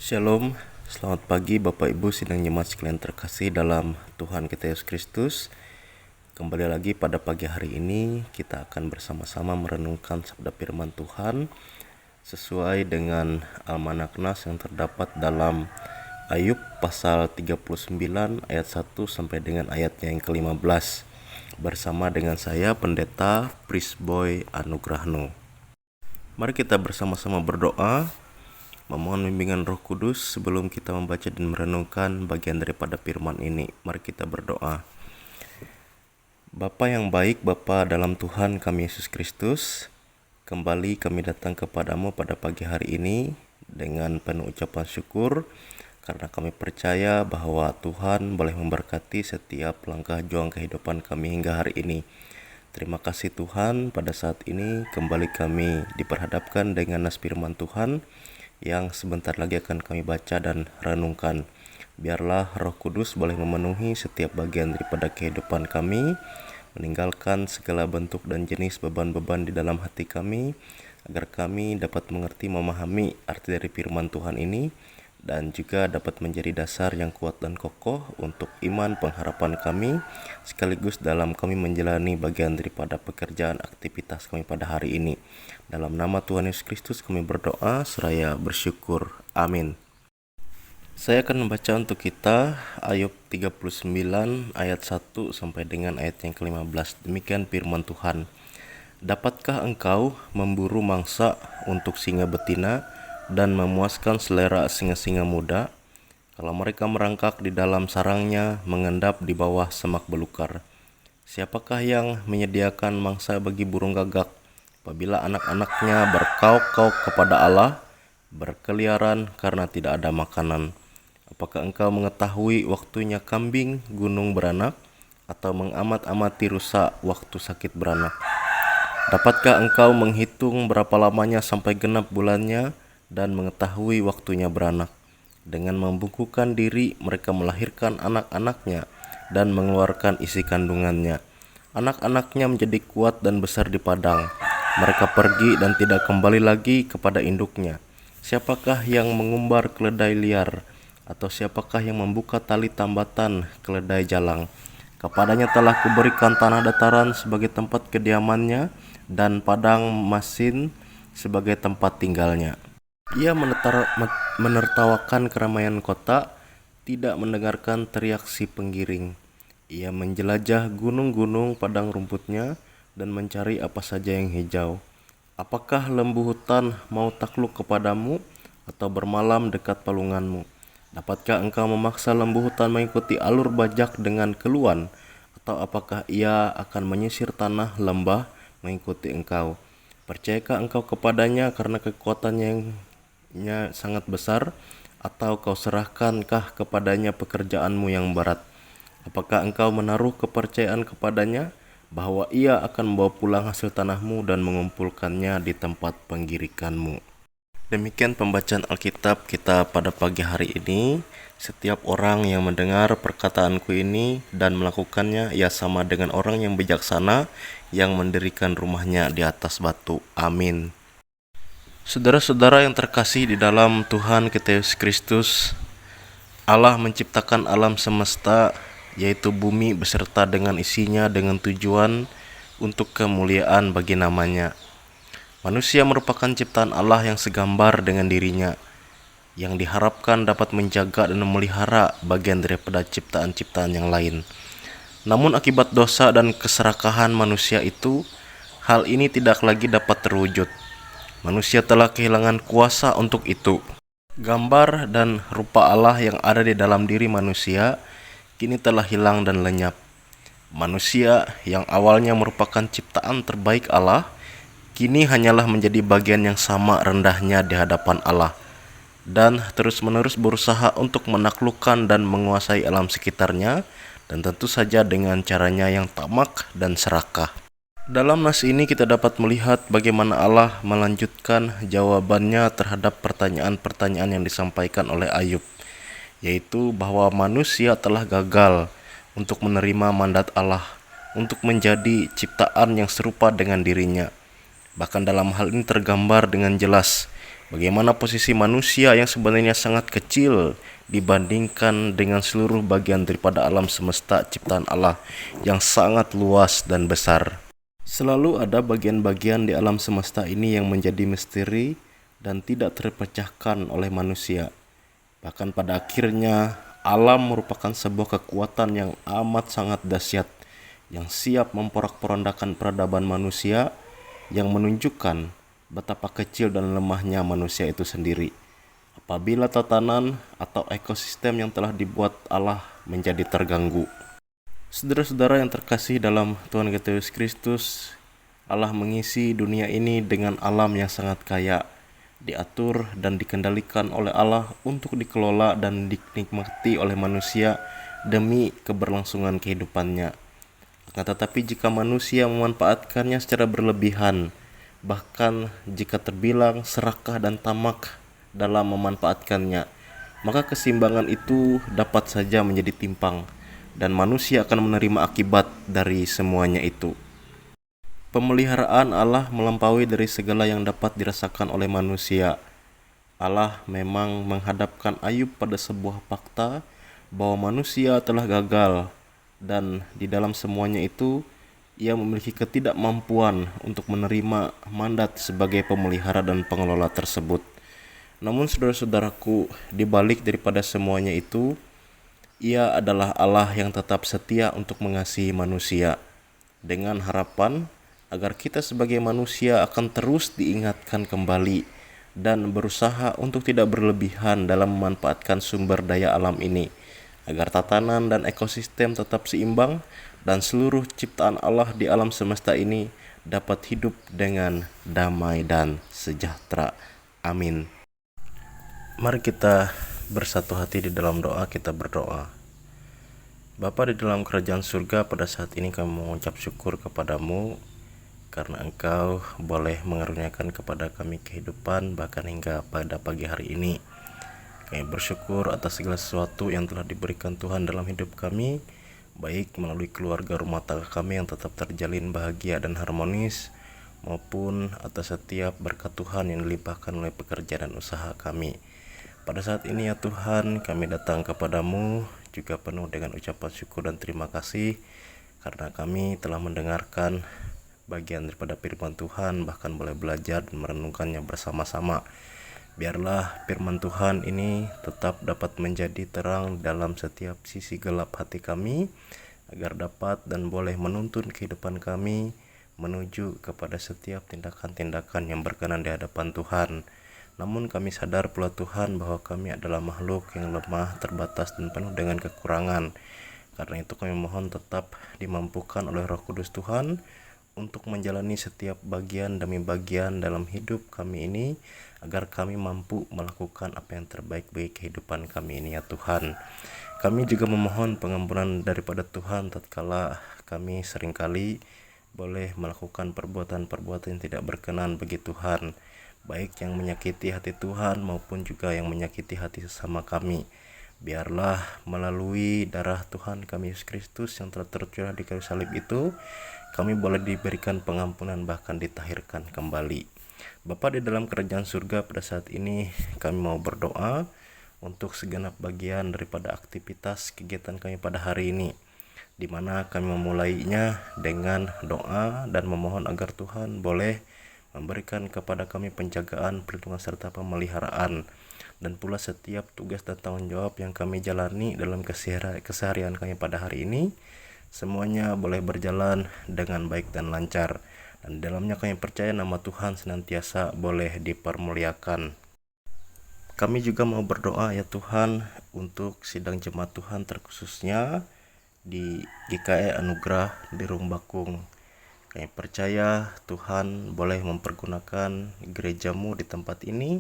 Shalom, selamat pagi Bapak Ibu sidang jemaat sekalian terkasih dalam Tuhan kita Yesus Kristus. Kembali lagi pada pagi hari ini kita akan bersama-sama merenungkan sabda firman Tuhan sesuai dengan Almanak Nas yang terdapat dalam Ayub pasal 39 ayat 1 sampai dengan ayatnya yang ke-15 bersama dengan saya Pendeta Prisboy Anugrahno. Mari kita bersama-sama berdoa, memohon bimbingan Roh Kudus sebelum kita membaca dan merenungkan bagian daripada firman ini. Mari kita berdoa. Bapa yang baik, Bapa dalam Tuhan kami Yesus Kristus, kembali kami datang kepadamu pada pagi hari ini dengan penuh ucapan syukur karena kami percaya bahwa Tuhan boleh memberkati setiap langkah juang kehidupan kami hingga hari ini. Terima kasih Tuhan, pada saat ini kembali kami diperhadapkan dengan nas firman Tuhan yang sebentar lagi akan kami baca dan renungkan. Biarlah Roh Kudus boleh memenuhi setiap bagian daripada kehidupan kami, meninggalkan segala bentuk dan jenis beban-beban di dalam hati kami, agar kami dapat mengerti memahami arti dari firman Tuhan ini, dan juga dapat menjadi dasar yang kuat dan kokoh untuk iman pengharapan kami, sekaligus dalam kami menjalani bagian daripada pekerjaan aktivitas kami pada hari ini. Dalam nama Tuhan Yesus Kristus kami berdoa seraya bersyukur. Amin. Saya akan membaca untuk kita Ayub 39 ayat 1 sampai dengan ayat yang ke-15. Demikian firman Tuhan. Dapatkah engkau memburu mangsa untuk singa betina dan memuaskan selera singa-singa muda? Kalau mereka merangkak di dalam sarangnya, mengendap di bawah semak belukar. Siapakah yang menyediakan mangsa bagi burung gagak? Apabila anak-anaknya berkauk-kauk kepada Allah, berkeliaran karena tidak ada makanan. Apakah engkau mengetahui waktunya kambing gunung beranak, atau mengamat-amati rusa waktu sakit beranak? Dapatkah engkau menghitung berapa lamanya sampai genap bulannya, dan mengetahui waktunya beranak? Dengan membungkukkan diri mereka melahirkan anak-anaknya dan mengeluarkan isi kandungannya. Anak-anaknya menjadi kuat dan besar di padang. Mereka pergi dan tidak kembali lagi kepada induknya. Siapakah yang mengumbar keledai liar, atau siapakah yang membuka tali tambatan keledai jalang? Kepadanya telah kuberikan tanah dataran sebagai tempat kediamannya, dan padang masin sebagai tempat tinggalnya. Ia menertawakan keramaian kota, tidak mendengarkan teriak si penggiring. Ia menjelajah gunung-gunung padang rumputnya, dan mencari apa saja yang hijau. Apakah lembu hutan mau takluk kepadamu, atau bermalam dekat palunganmu? Dapatkah engkau memaksa lembu hutan mengikuti alur bajak dengan keluhan, atau apakah ia akan menyisir tanah lembah mengikuti engkau? Percayakah engkau kepadanya karena kekuatannya yang sangat besar, atau kau serahkankah kepadanya pekerjaanmu yang berat? Apakah engkau menaruh kepercayaan kepadanya bahwa ia akan membawa pulang hasil tanahmu dan mengumpulkannya di tempat penggirikanmu? Demikian pembacaan Alkitab kita pada pagi hari ini. Setiap orang yang mendengar perkataanku ini dan melakukannya, ia sama dengan orang yang bijaksana yang mendirikan rumahnya di atas batu. Amin. Saudara-saudara yang terkasih di dalam Tuhan kita Yesus Kristus, Allah menciptakan alam semesta, yaitu bumi beserta dengan isinya, dengan tujuan untuk kemuliaan bagi namanya. Manusia merupakan ciptaan Allah yang segambar dengan dirinya, yang diharapkan dapat menjaga dan memelihara bagian daripada ciptaan-ciptaan yang lain. Namun akibat dosa dan keserakahan manusia itu, hal ini tidak lagi dapat terwujud. Manusia telah kehilangan kuasa untuk itu. Gambar dan rupa Allah yang ada di dalam diri manusia kini telah hilang dan lenyap. Manusia yang awalnya merupakan ciptaan terbaik Allah, kini hanyalah menjadi bagian yang sama rendahnya di hadapan Allah, dan terus-menerus berusaha untuk menaklukkan dan menguasai alam sekitarnya, dan tentu saja dengan caranya yang tamak dan serakah. Dalam nas ini kita dapat melihat bagaimana Allah melanjutkan jawabannya terhadap pertanyaan-pertanyaan yang disampaikan oleh Ayub, yaitu bahwa manusia telah gagal untuk menerima mandat Allah untuk menjadi ciptaan yang serupa dengan dirinya. Bahkan dalam hal ini tergambar dengan jelas Bagaimana posisi manusia yang sebenarnya sangat kecil dibandingkan dengan seluruh bagian daripada alam semesta ciptaan Allah yang sangat luas dan besar. Selalu ada bagian-bagian di alam semesta ini yang menjadi misteri dan tidak terpecahkan oleh manusia. Bahkan pada akhirnya, alam merupakan sebuah kekuatan yang amat sangat dahsyat yang siap memporak-porandakan peradaban manusia, yang menunjukkan betapa kecil dan lemahnya manusia itu sendiri apabila tatanan atau ekosistem yang telah dibuat Allah menjadi terganggu. Saudara-saudara yang terkasih dalam Tuhan kita Yesus Kristus, Allah mengisi dunia ini dengan alam yang sangat kaya, diatur dan dikendalikan oleh Allah untuk dikelola dan dinikmati oleh manusia demi keberlangsungan kehidupannya. Akan tetapi jika manusia memanfaatkannya secara berlebihan, bahkan jika terbilang serakah dan tamak dalam memanfaatkannya, maka keseimbangan itu dapat saja menjadi timpang dan manusia akan menerima akibat dari semuanya itu. Pemeliharaan Allah melampaui dari segala yang dapat dirasakan oleh manusia. Allah memang menghadapkan Ayub pada sebuah fakta bahwa manusia telah gagal, dan di dalam semuanya itu ia memiliki ketidakmampuan untuk menerima mandat sebagai pemelihara dan pengelola tersebut. Namun saudara-saudaraku, di balik daripada semuanya itu, ia adalah Allah yang tetap setia untuk mengasihi manusia, dengan harapan agar kita sebagai manusia akan terus diingatkan kembali dan berusaha untuk tidak berlebihan dalam memanfaatkan sumber daya alam ini, agar tatanan dan ekosistem tetap seimbang dan seluruh ciptaan Allah di alam semesta ini dapat hidup dengan damai dan sejahtera. Amin. Mari kita bersatu hati di dalam doa, kita berdoa. Bapa di dalam kerajaan surga, pada saat ini kami mengucap syukur kepadamu karena Engkau boleh mengaruniakan kepada kami kehidupan bahkan hingga pada pagi hari ini. Kami bersyukur atas segala sesuatu yang telah diberikan Tuhan dalam hidup kami, baik melalui keluarga rumah tangga kami yang tetap terjalin bahagia dan harmonis, maupun atas setiap berkat Tuhan yang dilimpahkan oleh pekerjaan dan usaha kami. Pada saat ini ya Tuhan, kami datang kepadamu juga penuh dengan ucapan syukur dan terima kasih karena kami telah mendengarkan bagian daripada firman Tuhan, bahkan boleh belajar dan merenungkannya bersama-sama. Biarlah firman Tuhan ini tetap dapat menjadi terang dalam setiap sisi gelap hati kami, agar dapat dan boleh menuntun kehidupan kami menuju kepada setiap tindakan-tindakan yang berkenan di hadapan Tuhan. Namun kami sadar pula Tuhan bahwa kami adalah makhluk yang lemah, terbatas dan penuh dengan kekurangan. Karena itu kami mohon tetap dimampukan oleh Roh Kudus Tuhan untuk menjalani setiap bagian demi bagian dalam hidup kami ini, agar kami mampu melakukan apa yang terbaik bagi kehidupan kami ini ya Tuhan. Kami juga memohon pengampunan daripada Tuhan tatkala kami seringkali boleh melakukan perbuatan-perbuatan yang tidak berkenan bagi Tuhan, baik yang menyakiti hati Tuhan maupun juga yang menyakiti hati sesama kami. Biarlah melalui darah Tuhan kami Yesus Kristus yang telah tercurah di kayu salib itu, kami boleh diberikan pengampunan bahkan ditahirkan kembali. Bapa di dalam kerajaan surga, pada saat ini kami mau berdoa untuk segenap bagian daripada aktivitas kegiatan kami pada hari ini, di mana kami memulainya dengan doa dan memohon agar Tuhan boleh memberikan kepada kami penjagaan, perlindungan serta pemeliharaan, dan pula setiap tugas dan tanggung jawab yang kami jalani dalam keseharian kami pada hari ini, semuanya boleh berjalan dengan baik dan lancar, dan dalamnya kami percaya nama Tuhan senantiasa boleh dipermuliakan. Kami juga mau berdoa ya Tuhan untuk sidang jemaat Tuhan, terkhususnya di GKE Anugerah di Rumbakung. Kami percaya Tuhan boleh mempergunakan gerejamu di tempat ini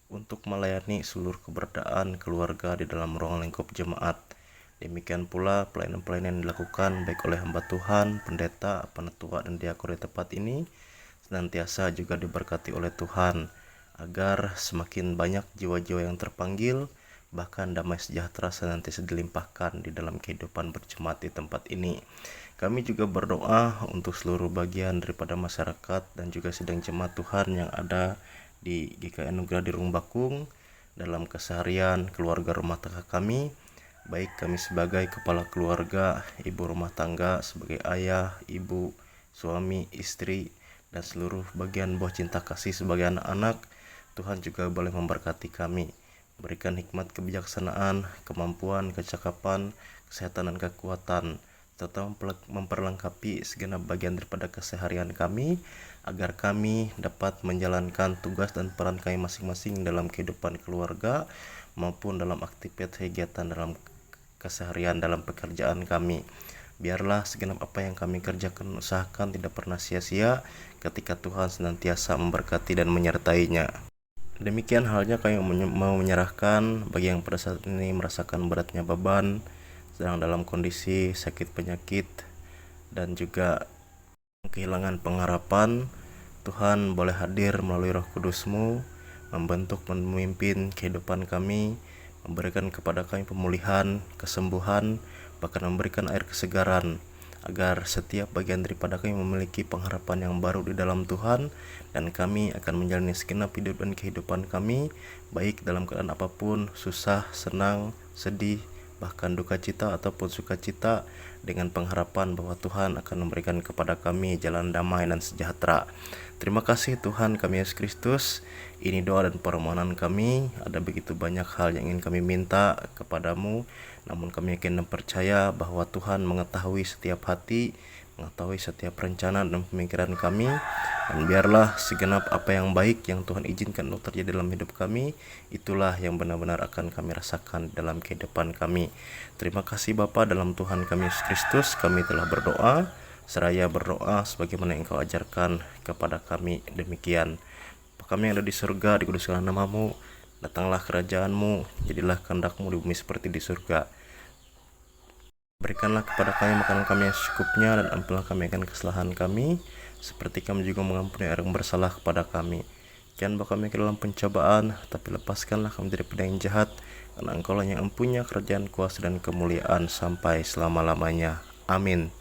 untuk melayani seluruh keberadaan keluarga di dalam ruang lingkup jemaat. Demikian pula pelayanan-pelayanan yang dilakukan baik oleh hamba Tuhan, pendeta, penatua, dan diakon di tempat ini senantiasa juga diberkati oleh Tuhan, agar semakin banyak jiwa-jiwa yang terpanggil, bahkan damai sejahtera senantiasa dilimpahkan di dalam kehidupan berjemaat di tempat ini. Kami juga berdoa untuk seluruh bagian daripada masyarakat dan juga sidang jemaat Tuhan yang ada di GKI Anugerah di Rumbakung dalam keseharian keluarga rumah tangga kami, baik kami sebagai kepala keluarga, ibu rumah tangga, sebagai ayah, ibu, suami, istri, dan seluruh bagian buah cinta kasih sebagai anak-anak. Tuhan juga boleh memberkati kami, berikan hikmat kebijaksanaan, kemampuan, kecakapan, kesehatan dan kekuatan, serta memperlengkapi segenap bagian daripada keseharian kami, agar kami dapat menjalankan tugas dan peran kami masing-masing dalam kehidupan keluarga maupun dalam aktivitas kegiatan dalam keseharian dalam pekerjaan kami. Biarlah segenap apa yang kami kerjakan usahakan tidak pernah sia-sia ketika Tuhan senantiasa memberkati dan menyertainya. Demikian halnya kami mau menyerahkan bagi yang pada saat ini merasakan beratnya beban, sedang dalam kondisi sakit penyakit, dan juga kehilangan pengharapan. Tuhan boleh hadir melalui Roh Kudus-Mu, membentuk dan memimpin kehidupan kami, memberikan kepada kami pemulihan, kesembuhan, bahkan memberikan air kesegaran, agar setiap bagian daripada kami memiliki pengharapan yang baru di dalam Tuhan, dan kami akan menjalani segenap hidup dan kehidupan kami, baik dalam keadaan apapun, susah, senang, sedih, bahkan duka cita ataupun sukacita, dengan pengharapan bahwa Tuhan akan memberikan kepada kami jalan damai dan sejahtera. Terima kasih Tuhan kami Yesus Kristus. Ini doa dan permohonan kami. Ada begitu banyak hal yang ingin kami minta kepadamu, namun kami yakin dan percaya bahwa Tuhan mengetahui setiap hati, mengetahui setiap rencana dan pemikiran kami. Dan biarlah segenap apa yang baik yang Tuhan izinkan untuk terjadi dalam hidup kami, itulah yang benar-benar akan kami rasakan dalam kehidupan kami. Terima kasih Bapa, dalam Tuhan kami Yesus Kristus kami telah berdoa. Seraya berdoa sebagaimana yang Engkau ajarkan kepada kami demikian. Bapa kami yang ada di surga, dikuduskanlah nama-Mu, datanglah kerajaan-Mu, jadilah kehendak-Mu di bumi seperti di surga. Berikanlah kepada kami makanan kami yang secukupnya, dan ampunilah kami akan kesalahan kami, seperti kami juga mengampuni orang yang bersalah kepada kami. Jangan bawa kami ke dalam pencobaan, tapi lepaskanlah kami daripada yang jahat, karena Engkau lah yang mempunyai kerajaan, kuasa, dan kemuliaan sampai selama-lamanya. Amin.